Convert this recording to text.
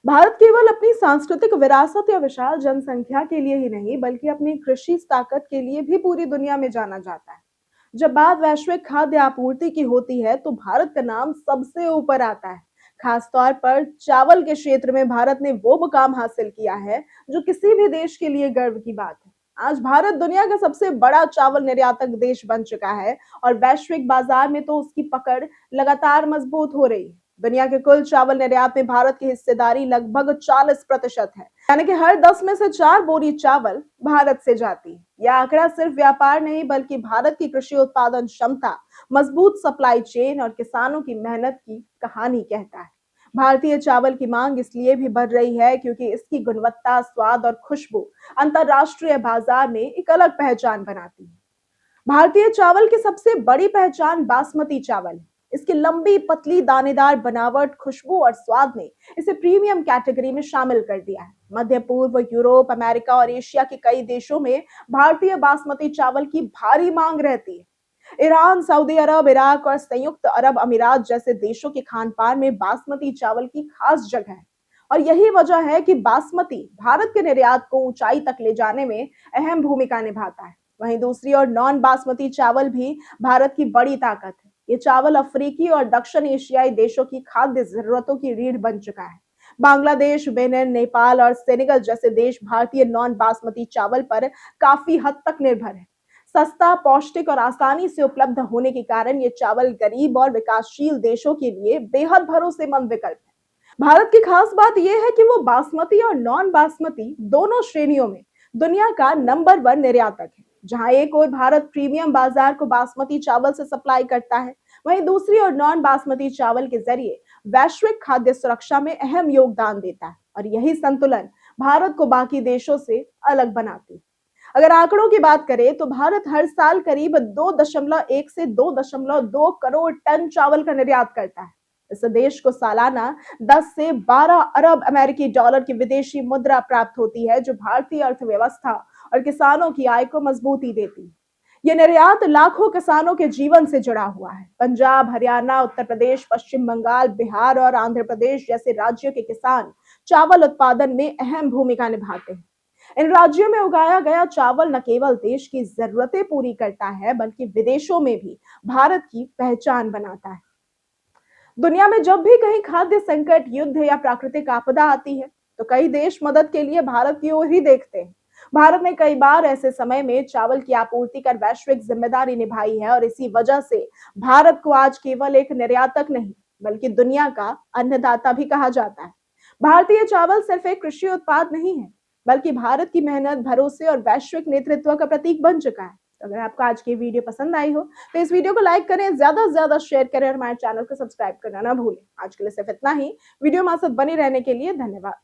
भारत केवल अपनी सांस्कृतिक विरासत या विशाल जनसंख्या के लिए ही नहीं, बल्कि अपनी कृषि ताकत के लिए भी पूरी दुनिया में जाना जाता है। जब बात वैश्विक खाद्य आपूर्ति की होती है, तो भारत का नाम सबसे ऊपर आता है। खासतौर पर चावल के क्षेत्र में भारत ने वो मुकाम हासिल किया है, जो किसी भी देश के लिए गर्व की बात है। आज भारत दुनिया का सबसे बड़ा चावल निर्यातक देश बन चुका है और वैश्विक बाजार में तो उसकी पकड़ लगातार मजबूत हो रही है। दुनिया के कुल चावल निर्यात में भारत की हिस्सेदारी लगभग 40% है, यानी कि हर 10 में से 4 बोरी चावल भारत से जाती है। यह आंकड़ा सिर्फ व्यापार नहीं, बल्कि भारत की कृषि उत्पादन क्षमता, मजबूत सप्लाई चेन और किसानों की मेहनत की कहानी कहता है। भारतीय चावल की मांग इसलिए भी बढ़ रही है क्योंकि इसकी गुणवत्ता, स्वाद और खुशबू अंतर्राष्ट्रीय बाजार में एक अलग पहचान बनाती है। भारतीय चावल की सबसे बड़ी पहचान बासमती चावल है। इसकी लंबी, पतली, दानेदार बनावट, खुशबू और स्वाद ने इसे प्रीमियम कैटेगरी में शामिल कर दिया है। मध्य पूर्व, यूरोप, अमेरिका और एशिया के कई देशों में भारतीय बासमती चावल की भारी मांग रहती है। ईरान, सऊदी अरब, इराक और संयुक्त अरब अमीरात जैसे देशों के खान पान में बासमती चावल की खास जगह है। और यही वजह है कि बासमती भारत के निर्यात को ऊंचाई तक ले जाने में अहम भूमिका निभाता है। वहीं दूसरी ओर नॉन बासमती चावल भी भारत की बड़ी ताकत है। ये चावल अफ्रीकी और दक्षिण एशियाई देशों की खाद्य जरूरतों की रीढ़ बन चुका है। बांग्लादेश, बेनिन, नेपाल और सेनेगल जैसे देश भारतीय नॉन बासमती चावल पर काफी हद तक निर्भर है। सस्ता, पौष्टिक और आसानी से उपलब्ध होने के कारण ये चावल गरीब और विकासशील देशों के लिए बेहद भरोसेमंद विकल्प है। भारत की खास बात यह है कि वो बासमती और नॉन बासमती दोनों श्रेणियों में दुनिया का नंबर 1 निर्यातक है। जहां एक ओर भारत प्रीमियम बाजार को बासमती चावल से सप्लाई करता है, वहीं दूसरी ओर नॉन बासमती चावल के जरिए वैश्विक खाद्य सुरक्षा में अहम योगदान देता है। और यही संतुलन भारत को बाकी देशों से अलग बनाती है। अगर आंकड़ों की बात करें तो भारत हर साल करीब 2.1 से 2.2 करोड़ टन चावल का निर्यात करता है। इस देश को सालाना 10 से 12 अरब अमेरिकी डॉलर की विदेशी मुद्रा प्राप्त होती है, जो भारतीय अर्थव्यवस्था और किसानों की आय को मजबूती देती है। यह निर्यात लाखों किसानों के जीवन से जुड़ा हुआ है। पंजाब, हरियाणा, उत्तर प्रदेश, पश्चिम बंगाल, बिहार और आंध्र प्रदेश जैसे राज्यों के किसान चावल उत्पादन में अहम भूमिका निभाते हैं। इन राज्यों में उगाया गया चावल न केवल देश की जरूरतें पूरी करता है, बल्कि विदेशों में भी भारत की पहचान बनाता है। दुनिया में जब भी कहीं खाद्य संकट, युद्ध या प्राकृतिक आपदा आती है, तो कई देश मदद के लिए भारत की ओर ही देखते हैं। भारत ने कई बार ऐसे समय में चावल की आपूर्ति कर वैश्विक जिम्मेदारी निभाई है और इसी वजह से भारत को आज केवल एक निर्यातक नहीं, बल्कि दुनिया का अन्नदाता भी कहा जाता है। भारतीय चावल सिर्फ एक कृषि उत्पाद नहीं है, बल्कि भारत की मेहनत, भरोसे और वैश्विक नेतृत्व का प्रतीक बन चुका है। तो अगर आपको आज की वीडियो पसंद आई हो, तो इस वीडियो को लाइक करें, ज्यादा से ज्यादा शेयर करें और हमारे चैनल को सब्सक्राइब करना ना भूलें। आज के लिए सिर्फ इतना ही। वीडियो हमारे साथ बने रहने के लिए धन्यवाद।